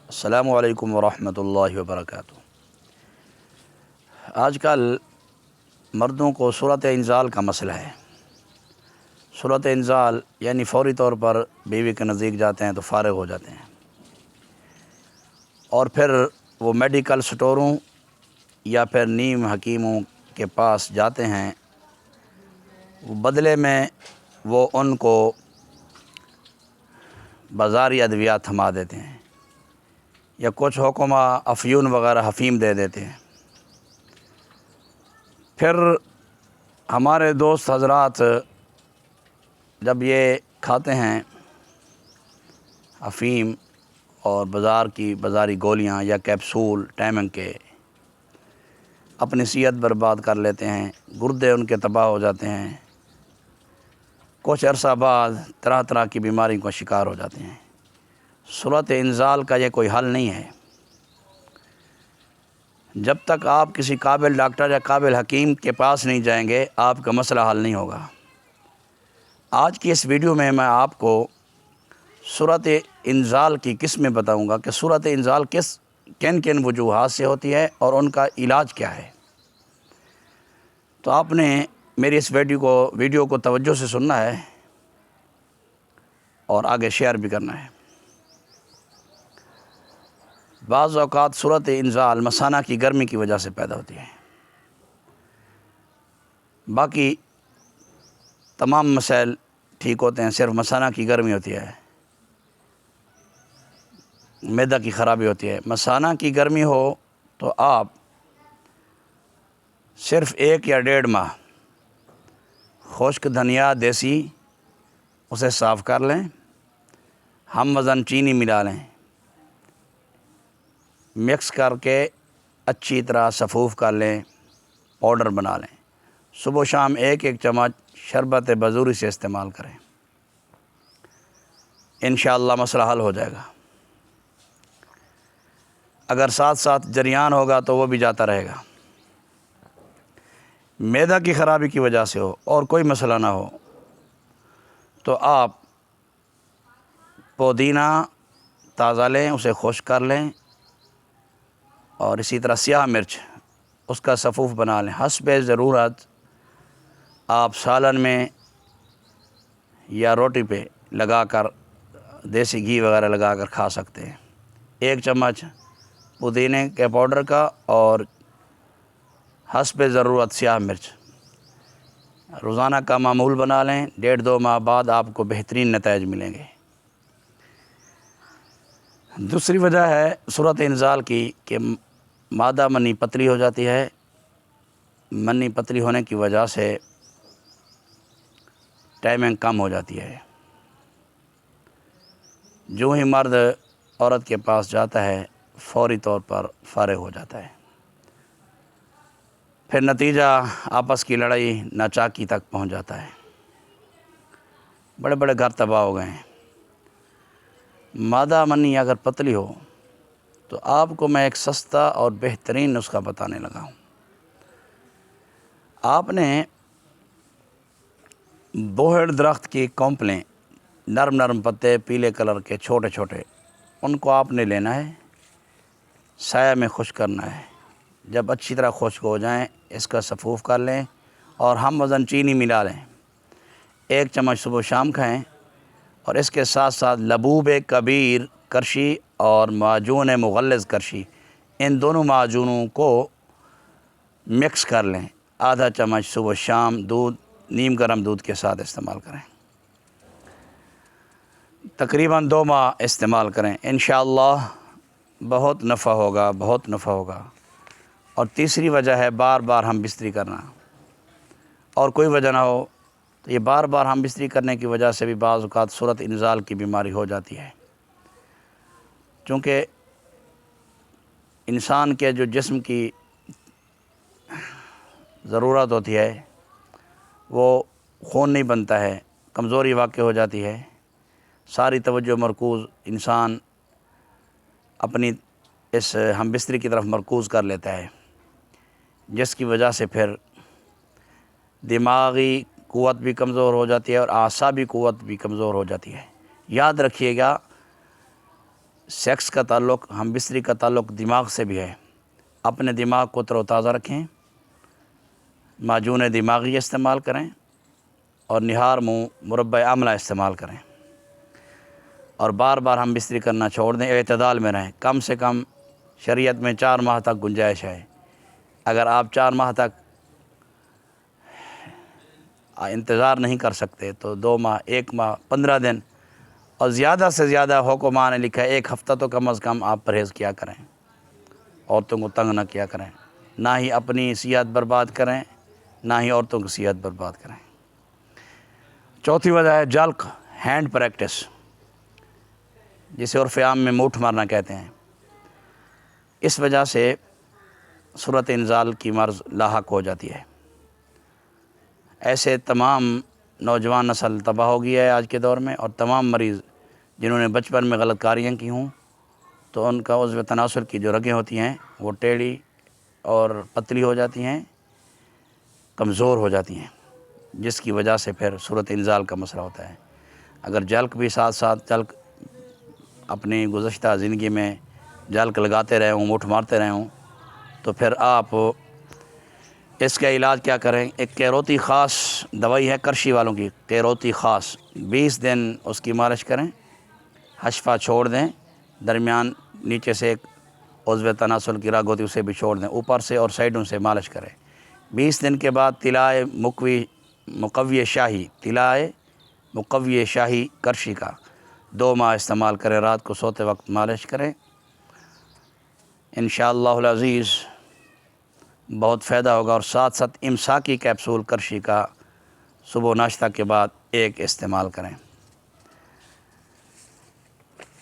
السلام علیکم ورحمۃ اللہ وبرکاتہ۔ آج کل مردوں کو صورت انزال کا مسئلہ ہے۔ صورت انزال یعنی فوری طور پر بیوی کے نزدیک جاتے ہیں تو فارغ ہو جاتے ہیں، اور پھر وہ میڈیکل سٹوروں یا پھر نیم حکیموں کے پاس جاتے ہیں، بدلے میں وہ ان کو بازاری ادویات تھما دیتے ہیں یا کچھ حکمہ افیون وغیرہ حفیم دے دیتے ہیں۔ پھر ہمارے دوست حضرات جب یہ کھاتے ہیں افیم اور بازاری گولیاں یا کیپسول ٹائمنگ کے، اپنی صحت برباد کر لیتے ہیں، گردے ان کے تباہ ہو جاتے ہیں، کچھ عرصہ بعد طرح طرح کی بیماری کا شکار ہو جاتے ہیں۔ صورت انزال کا یہ کوئی حل نہیں ہے۔ جب تک آپ کسی قابل ڈاکٹر یا قابل حکیم کے پاس نہیں جائیں گے، آپ کا مسئلہ حل نہیں ہوگا۔ آج کی اس ویڈیو میں آپ کو صورت انزال کی قسمیں بتاؤں گا کہ صورت انزال کن کن وجوہات سے ہوتی ہے اور ان کا علاج کیا ہے۔ تو آپ نے میری اس ویڈیو کو توجہ سے سننا ہے اور آگے شیئر بھی کرنا ہے۔ بعض اوقات صورت انزال مثانہ کی گرمی کی وجہ سے پیدا ہوتی ہے، باقی تمام مسائل ٹھیک ہوتے ہیں، صرف مثانہ کی گرمی ہوتی ہے، معدہ کی خرابی ہوتی ہے۔ مثانہ کی گرمی ہو تو آپ صرف 1 یا 1.5 ماہ خشک دھنیا دیسی اسے صاف کر لیں، ہم وزن چینی ملا لیں، مکس کر کے اچھی طرح سفوف کر لیں، پاؤڈر بنا لیں، صبح و شام 1 چمچ شربت بزوری سے استعمال کریں، انشاءاللہ مسئلہ حل ہو جائے گا۔ اگر ساتھ ساتھ جریان ہوگا تو وہ بھی جاتا رہے گا۔ معدہ کی خرابی کی وجہ سے ہو اور کوئی مسئلہ نہ ہو تو آپ پودینہ تازہ لیں، اسے خشک کر لیں، اور اسی طرح سیاہ مرچ اس کا سفوف بنا لیں۔ حسب ضرورت آپ سالن میں یا روٹی پہ لگا کر دیسی گھی وغیرہ لگا کر کھا سکتے ہیں۔ 1 چمچ پودینے کے پاؤڈر کا اور حسب ضرورت سیاہ مرچ روزانہ کا معمول بنا لیں، 1.5-2 ماہ بعد آپ کو بہترین نتائج ملیں گے۔ دوسری وجہ ہے صورت انزال کی کہ مادہ منی پتلی ہو جاتی ہے۔ منی پتلی ہونے کی وجہ سے ٹائمنگ کم ہو جاتی ہے۔ جو ہی مرد عورت کے پاس جاتا ہے فوری طور پر فارغ ہو جاتا ہے، پھر نتیجہ آپس کی لڑائی ناچاکی تک پہنچ جاتا ہے، بڑے بڑے گھر تباہ ہو گئے ہیں۔ مادہ منی اگر پتلی ہو تو آپ کو میں ایک سستا اور بہترین نسخہ بتانے لگا ہوں۔ آپ نے بوہڑ درخت کی کونپلیں، نرم نرم پتے پیلے کلر کے چھوٹے چھوٹے، ان کو آپ نے لینا ہے، سایہ میں خشک کرنا ہے۔ جب اچھی طرح خشک ہو جائیں اس کا سفوف کر لیں اور ہم وزن چینی ملا لیں، 1 چمچ صبح و شام کھائیں، اور اس کے ساتھ ساتھ لبوب کبیر کرشی اور معجون مغلظ کرشی، ان دونوں معجونوں کو مکس کر لیں، آدھا چمچ صبح و شام نیم گرم دودھ کے ساتھ استعمال کریں، تقریباً 2 ماہ استعمال کریں، انشاءاللہ بہت نفع ہوگا، بہت نفع ہوگا۔ اور تیسری وجہ ہے بار بار ہم بستری کرنا، اور کوئی وجہ نہ ہو تو یہ بار بار ہم بستری کرنے کی وجہ سے بھی بعض اوقات صورت انزال کی بیماری ہو جاتی ہے، چونکہ انسان کے جو جسم کی ضرورت ہوتی ہے وہ خون نہیں بنتا ہے، کمزوری واقع ہو جاتی ہے، ساری توجہ مرکوز انسان اپنی اس ہم بستری کی طرف مرکوز کر لیتا ہے، جس کی وجہ سے پھر دماغی قوت بھی کمزور ہو جاتی ہے اور اعصابی قوت بھی کمزور ہو جاتی ہے۔ یاد رکھیے گا، سیکس کا تعلق، ہم بستری کا تعلق دماغ سے بھی ہے۔ اپنے دماغ کو تر و تازہ رکھیں، معجون دماغی استعمال کریں اور نہار منہ مربع آملہ استعمال کریں، اور بار بار ہم بستری کرنا چھوڑ دیں، اعتدال میں رہیں۔ کم سے کم شریعت میں 4 ماہ تک گنجائش ہے۔ اگر آپ 4 ماہ تک انتظار نہیں کر سکتے تو 2 ماہ، 1 ماہ، 15 دن، اور زیادہ سے زیادہ حکماں نے لکھا ہے 1 ہفتہ تو کم از کم آپ پرہیز کیا کریں، عورتوں کو تنگ نہ کیا کریں، نہ ہی اپنی صحت برباد کریں، نہ ہی عورتوں کی صحت برباد کریں۔ چوتھی وجہ ہے جلق، ہینڈ پریکٹس، جسے عرف عام میں موٹھ مارنا کہتے ہیں۔ اس وجہ سے صورت انزال کی مرض لاحق ہو جاتی ہے۔ ایسے تمام نوجوان نسل تباہ ہو گئی ہے آج کے دور میں، اور تمام مریض جنہوں نے بچپن میں غلط کاریاں کی ہوں تو ان کا عضو تناسل کی جو رگیں ہوتی ہیں وہ ٹیڑھی اور پتلی ہو جاتی ہیں، کمزور ہو جاتی ہیں، جس کی وجہ سے پھر صورت انزال کا مسئلہ ہوتا ہے۔ اگر جلق بھی ساتھ ساتھ جلق اپنی گزشتہ زندگی میں جلق لگاتے رہے ہوں، موٹھ مارتے رہے ہوں، تو پھر آپ اس کا علاج کیا کریں؟ ایک کیروتی خاص دوائی ہے کرشی والوں کی، کیروتی خاص، 20 دن اس کی مالش کریں، حشفہ چھوڑ دیں، درمیان نیچے سے ایک عضو تناسل کی رگ ہوتی ہے اسے بھی چھوڑ دیں، اوپر سے اور سائڈوں سے مالش کریں۔ 20 دن کے بعد طلائے مقوی شاہی، طلائے مقوی شاہی کرشی کا 2 ماہ استعمال کریں، رات کو سوتے وقت مالش کریں، انشاءاللہ العزیز بہت فائدہ ہوگا۔ اور ساتھ ساتھ امساکی کیپسول کرشی کا صبح ناشتہ کے بعد 1 استعمال کریں۔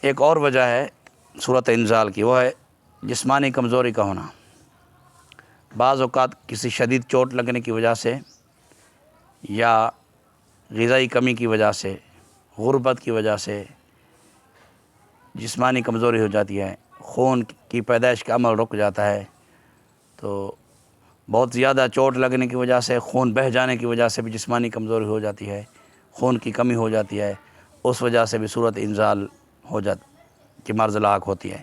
ایک اور وجہ ہے صورت انزال کی، وہ ہے جسمانی کمزوری کا ہونا۔ بعض اوقات کسی شدید چوٹ لگنے کی وجہ سے یا غذائی کمی کی وجہ سے، غربت کی وجہ سے جسمانی کمزوری ہو جاتی ہے، خون کی پیدائش کا عمل رک جاتا ہے، تو بہت زیادہ چوٹ لگنے کی وجہ سے، خون بہہ جانے کی وجہ سے بھی جسمانی کمزوری ہو جاتی ہے، خون کی کمی ہو جاتی ہے، اس وجہ سے بھی صورت انزال ہو جاتی کی مرض لاحق ہوتی ہے۔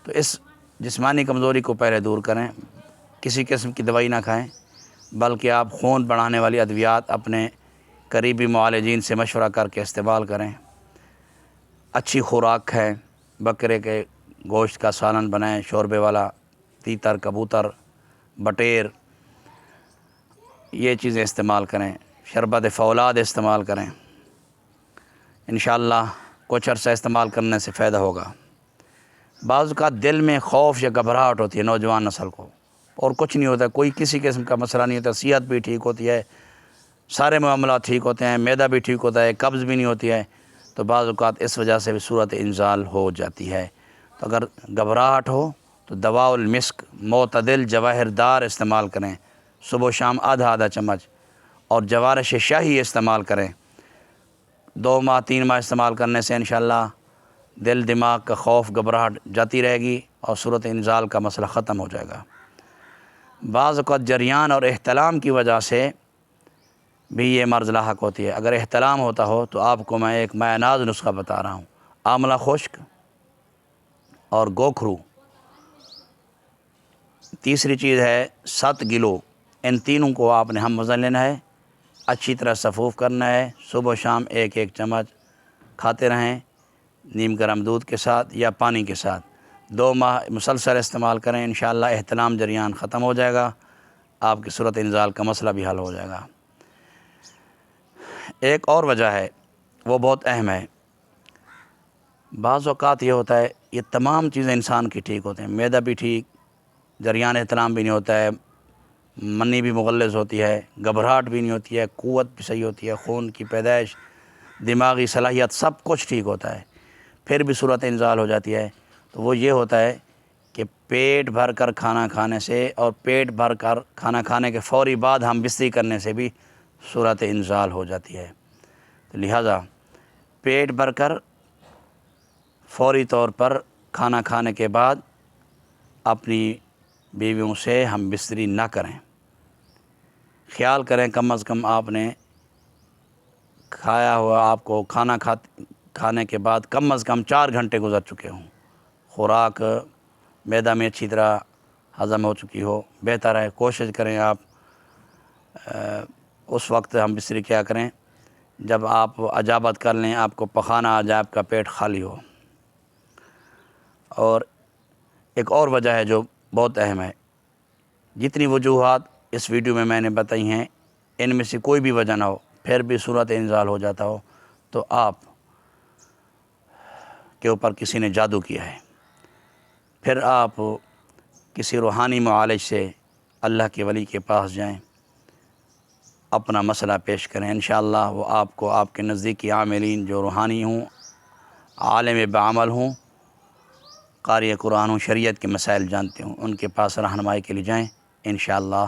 تو اس جسمانی کمزوری کو پہلے دور کریں، کسی قسم کی دوائی نہ کھائیں، بلکہ آپ خون بڑھانے والی ادویات اپنے قریبی معالجین سے مشورہ کر کے استعمال کریں۔ اچھی خوراک کھائیں، بکرے کے گوشت کا سالن بنائیں، شوربے والا، تیتر، کبوتر، بٹیر، یہ چیزیں استعمال کریں، شربت فولاد استعمال کریں، انشاءاللہ کچھ عرصہ استعمال کرنے سے فائدہ ہوگا۔ بعض اوقات دل میں خوف یا گھبراہٹ ہوتی ہے نوجوان نسل کو، اور کچھ نہیں ہوتا، کوئی کسی قسم کا مسئلہ نہیں ہوتا، صحت بھی ٹھیک ہوتی ہے، سارے معاملات ٹھیک ہوتے ہیں، معدہ بھی ٹھیک ہوتا ہے، قبض بھی نہیں ہوتی ہے، تو بعض اوقات اس وجہ سے بھی صورت انزال ہو جاتی ہے۔ تو اگر گھبراہٹ ہو تو دواء المسک معتدل جواہر دار استعمال کریں، صبح و شام آدھا چمچ، اور جوارش شاہی استعمال کریں۔ 2 ماہ 3 ماہ استعمال کرنے سے انشاءاللہ دل دماغ کا خوف گھبراہٹ جاتی رہے گی اور صورت انزال کا مسئلہ ختم ہو جائے گا۔ بعض اوقات جریان اور احتلام کی وجہ سے بھی یہ مرض لاحق ہوتی ہے۔ اگر احتلام ہوتا ہو تو آپ کو میں ایک مائع ناز نسخہ بتا رہا ہوں، آملہ خشک اور گوکھرو، تیسری چیز ہے 7 گلو، ان تینوں کو آپ نے ہم وزن لینا ہے، اچھی طرح سفوف کرنا ہے، صبح و شام 1 چمچ کھاتے رہیں، نیم گرم دودھ کے ساتھ یا پانی کے ساتھ، 2 ماہ مسلسل استعمال کریں، انشاءاللہ احتلام جریان ختم ہو جائے گا، آپ کی صورت انزال کا مسئلہ بھی حل ہو جائے گا۔ ایک اور وجہ ہے، وہ بہت اہم ہے۔ بعض اوقات یہ ہوتا ہے، یہ تمام چیزیں انسان کی ٹھیک ہوتے ہیں، معدہ بھی ٹھیک، جریان احتلام بھی نہیں ہوتا ہے، منی بھی مغلظ ہوتی ہے، گھبراہٹ بھی نہیں ہوتی ہے، قوت بھی صحیح ہوتی ہے، خون کی پیدائش، دماغی صلاحیت، سب کچھ ٹھیک ہوتا ہے، پھر بھی صورت انزال ہو جاتی ہے۔ تو وہ یہ ہوتا ہے کہ پیٹ بھر کر کھانا کھانے سے اور پیٹ بھر کر کھانا کھانے کے فوری بعد ہم بستری کرنے سے بھی صورت انزال ہو جاتی ہے۔ تو لہٰذا پیٹ بھر کر فوری طور پر کھانا کھانے کے بعد اپنی بیویوں سے ہم بستری نہ کریں، خیال کریں کم از کم آپ نے کھایا ہوا، آپ کو کھانے کے بعد کم از کم 4 گھنٹے گزر چکے ہوں، خوراک معدہ میں اچھی طرح ہضم ہو چکی ہو، بہتر ہے کوشش کریں آپ اس وقت ہم بستری کیا کریں جب آپ اجابت کر لیں، آپ کو پخانا آ جائے، آپ کا پیٹ خالی ہو۔ اور ایک اور وجہ ہے جو بہت اہم ہے، جتنی وجوہات اس ویڈیو میں نے بتائی ہیں ان میں سے کوئی بھی وجہ نہ ہو، پھر بھی صورت انزال ہو جاتا ہو تو آپ کے اوپر کسی نے جادو کیا ہے، پھر آپ کسی روحانی معالج سے اللہ کے ولی کے پاس جائیں، اپنا مسئلہ پیش کریں، انشاءاللہ وہ آپ کو آپ کے نزدیکی عاملین جو روحانی ہوں، عالم بعمل ہوں، قاری قرآن ہوں، شریعت کے مسائل جانتے ہوں، ان کے پاس رہنمائی کے لیے جائیں، انشاءاللہ